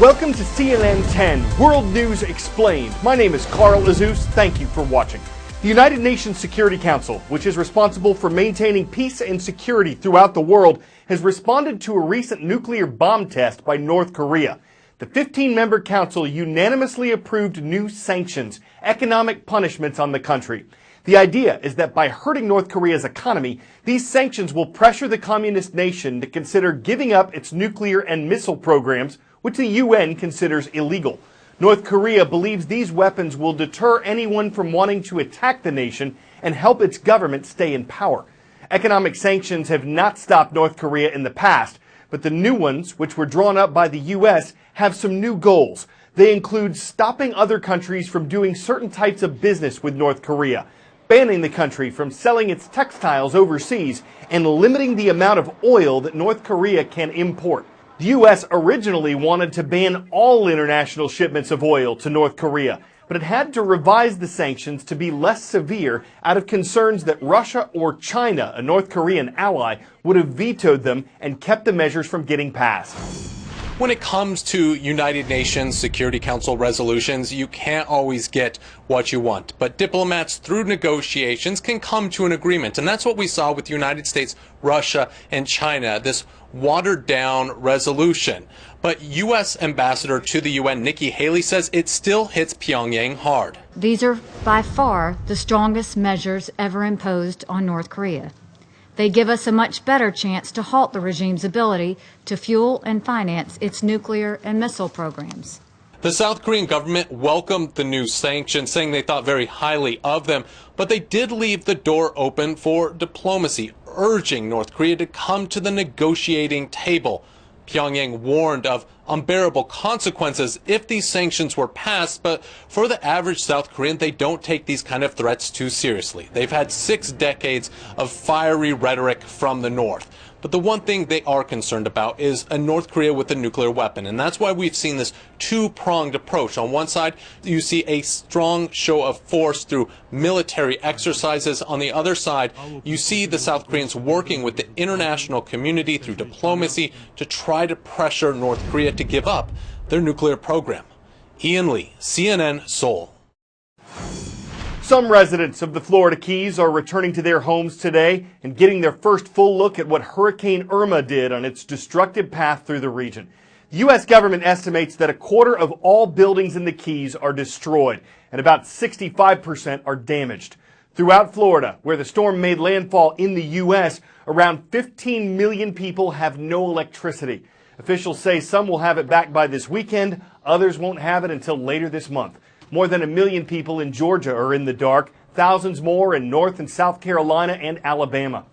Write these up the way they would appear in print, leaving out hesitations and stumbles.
Welcome to CNN10 World News Explained. My name is Carl Azus. Thank you for watching. The United Nations Security Council, which is responsible for maintaining peace and security throughout the world, has responded to a recent nuclear bomb test by North Korea. The 15-member council unanimously approved new sanctions, economic punishments on the country. The idea is that by hurting North Korea's economy, these sanctions will pressure the communist nation to consider giving up its nuclear and missile programs, which the UN considers illegal. North Korea believes these weapons will deter anyone from wanting to attack the nation and help its government stay in power. Economic sanctions have not stopped North Korea in the past, but the new ones, which were drawn up by the US, have some new goals. They include stopping other countries from doing certain types of business with North Korea, banning the country from selling its textiles overseas, and limiting the amount of oil that North Korea can import. The U.S. originally wanted to ban all international shipments of oil to North Korea, but it had to revise the sanctions to be less severe out of concerns that Russia or China, a North Korean ally, would have vetoed them and kept the measures from getting passed. When it comes to United Nations Security Council resolutions, you can't always get what you want. But diplomats, through negotiations, can come to an agreement. And that's what we saw with the United States, Russia, and China, this watered-down resolution. But U.S. Ambassador to the UN, Nikki Haley, says it still hits Pyongyang hard. These are by far the strongest measures ever imposed on North Korea. They give us a much better chance to halt the regime's ability to fuel and finance its nuclear and missile programs. The South Korean government welcomed the new sanctions, saying they thought very highly of them, but they did leave the door open for diplomacy, urging North Korea to come to the negotiating table. Pyongyang warned of unbearable consequences if these sanctions were passed, but for the average South Korean, they don't take these kind of threats too seriously. They've had 6 decades of fiery rhetoric from the North. But the one thing they are concerned about is a North Korea with a nuclear weapon. And that's why we've seen this two-pronged approach. On one side, you see a strong show of force through military exercises. On the other side, you see the South Koreans working with the international community through diplomacy to try to pressure North Korea to give up their nuclear program. Ian Lee, CNN, Seoul. Some residents of the Florida Keys are returning to their homes today and getting their first full look at what Hurricane Irma did on its destructive path through the region. The U.S. government estimates that a quarter of all buildings in the Keys are destroyed and about 65% are damaged. Throughout Florida, where the storm made landfall in the U.S., around 15 million people have no electricity. Officials say some will have it back by this weekend, others won't have it until later this month. More than 1 million people in Georgia are in the dark, thousands more in North and South Carolina and Alabama.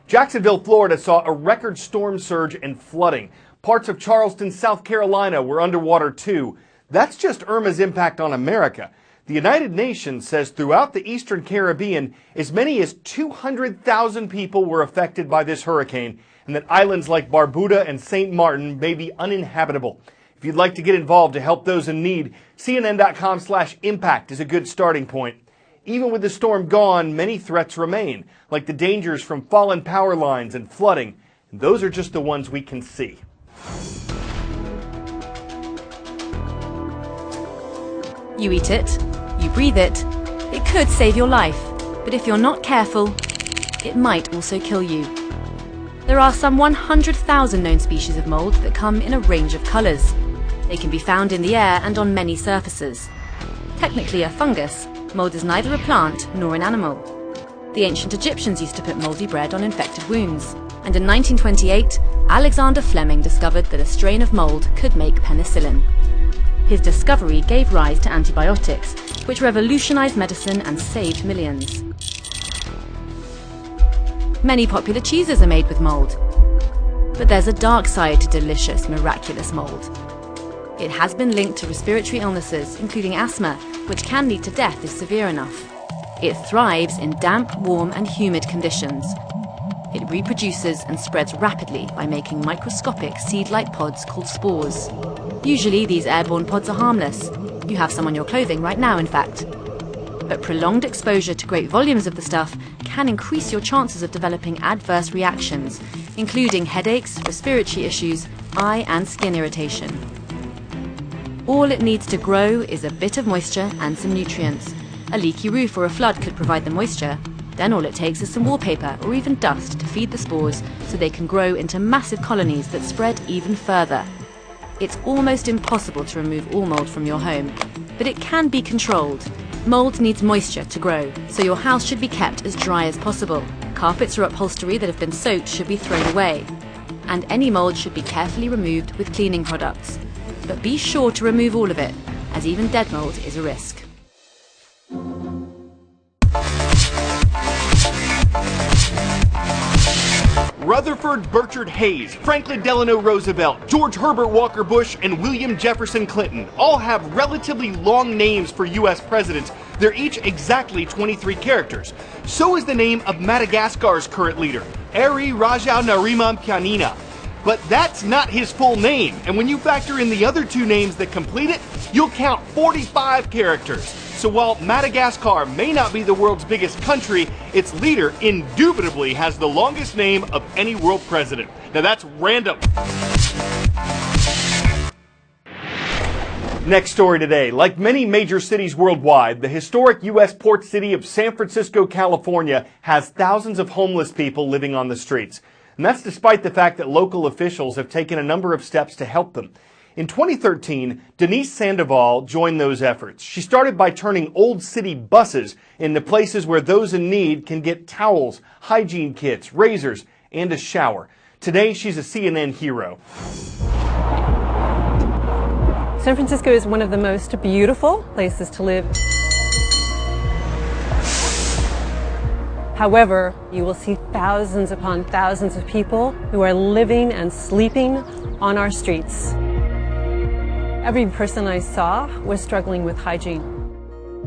Jacksonville, Florida saw a record storm surge and flooding. Parts of Charleston, South Carolina were underwater too. That's just Irma's impact on America. The United Nations says throughout the Eastern Caribbean, as many as 200,000 people were affected by this hurricane, and that islands like Barbuda and St. Martin may be uninhabitable. If you'd like to get involved to help those in need, CNN.com/impact is a good starting point. Even with the storm gone, many threats remain, like the dangers from fallen power lines and flooding. And those are just the ones we can see. You eat it, you breathe it, it could save your life, but if you're not careful, it might also kill you. There are some 100,000 known species of mold that come in a range of colours. They can be found in the air and on many surfaces. Technically a fungus, mold is neither a plant nor an animal. The ancient Egyptians used to put mouldy bread on infected wounds. And in 1928, Alexander Fleming discovered that a strain of mold could make penicillin. His discovery gave rise to antibiotics, which revolutionized medicine and saved millions. Many popular cheeses are made with mold. But there's a dark side to delicious, miraculous mold. It has been linked to respiratory illnesses, including asthma, which can lead to death if severe enough. It thrives in damp, warm and humid conditions. It reproduces and spreads rapidly by making microscopic seed-like pods called spores. Usually these airborne pods are harmless. You have some on your clothing right now, in fact. But prolonged exposure to great volumes of the stuff can increase your chances of developing adverse reactions, including headaches, respiratory issues, eye and skin irritation. All it needs to grow is a bit of moisture and some nutrients. A leaky roof or a flood could provide the moisture. Then all it takes is some wallpaper or even dust to feed the spores so they can grow into massive colonies that spread even further. It's almost impossible to remove all mold from your home, but it can be controlled. Mold needs moisture to grow, so your house should be kept as dry as possible. Carpets or upholstery that have been soaked should be thrown away. And any mold should be carefully removed with cleaning products. But be sure to remove all of it, as even dead mold is a risk. Rutherford Burchard Hayes, Franklin Delano Roosevelt, George Herbert Walker Bush, and William Jefferson Clinton all have relatively long names for U.S. presidents. They're each exactly 23 characters. So is the name of Madagascar's current leader, Ari Rajaonarimampianina. But that's not his full name, and when you factor in the other two names that complete it, you'll count 45 characters. So while Madagascar may not be the world's biggest country, its leader indubitably has the longest name of any world president. Now that's random. Next story today. Like many major cities worldwide, the historic U.S. port city of San Francisco, California has thousands of homeless people living on the streets. And that's despite the fact that local officials have taken a number of steps to help them. In 2013, Denise Sandoval joined those efforts. She started by turning old city buses into places where those in need can get towels, hygiene kits, razors, and a shower. Today, she's a CNN hero. San Francisco is one of the most beautiful places to live. However, you will see thousands upon thousands of people who are living and sleeping on our streets. Every person I saw was struggling with hygiene.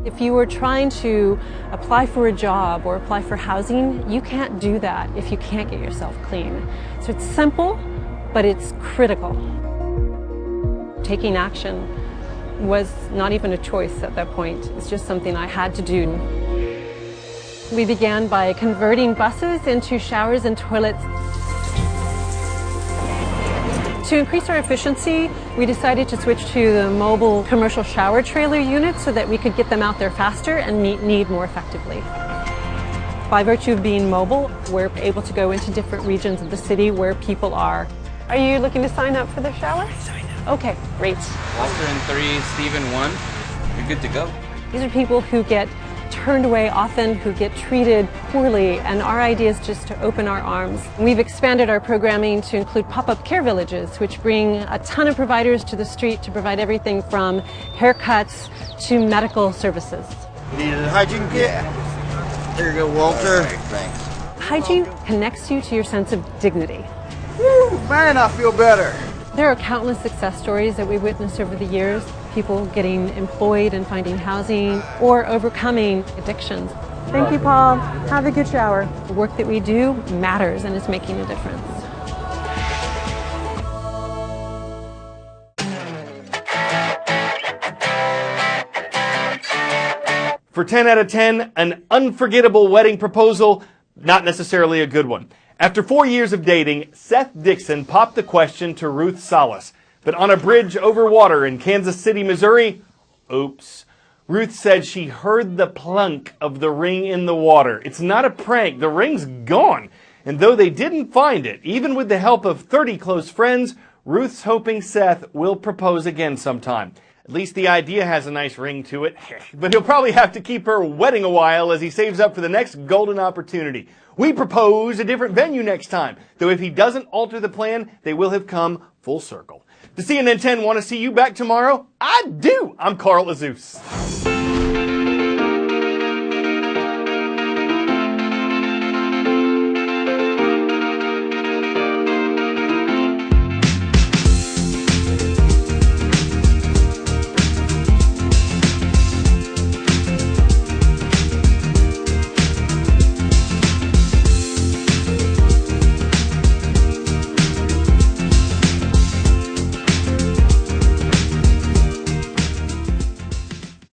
If you were trying to apply for a job or apply for housing, you can't do that if you can't get yourself clean. So it's simple, but it's critical. Taking action was not even a choice at that point. It's just something I had to do. We began by converting buses into showers and toilets. To increase our efficiency, we decided to switch to the mobile commercial shower trailer units so that we could get them out there faster and meet need more effectively. By virtue of being mobile, we're able to go into different regions of the city where people are. Are you looking to sign up for the shower? Okay, great. Walter in 3, Stephen 1. You're good to go. These are people who get turned away often, who get treated poorly, and our idea is just to open our arms. We've expanded our programming to include pop-up care villages, which bring a ton of providers to the street to provide everything from haircuts to medical services. Need a hygiene kit? Here you go, Walter. Right, thanks. Hygiene connects you to your sense of dignity. Woo, man, I feel better. There are countless success stories that we've witnessed over the years. People getting employed and finding housing or overcoming addictions. Thank you, Paul. Have a good shower. The work that we do matters and it's making a difference. For 10 out of 10, an unforgettable wedding proposal, not necessarily a good one. After 4 years of dating, Seth Dixon popped the question to Ruth Salas. But on a bridge over water in Kansas City, Missouri, oops. Ruth said she heard the plunk of the ring in the water. It's not a prank. The ring's gone. And though they didn't find it, even with the help of 30 close friends, Ruth's hoping Seth will propose again sometime. At least the idea has a nice ring to it. But he'll probably have to keep her wedding a while as he saves up for the next golden opportunity. We propose a different venue next time, though if he doesn't alter the plan, they will have come full circle. Does CNN10 want to see you back tomorrow? I do! I'm Carl Azus.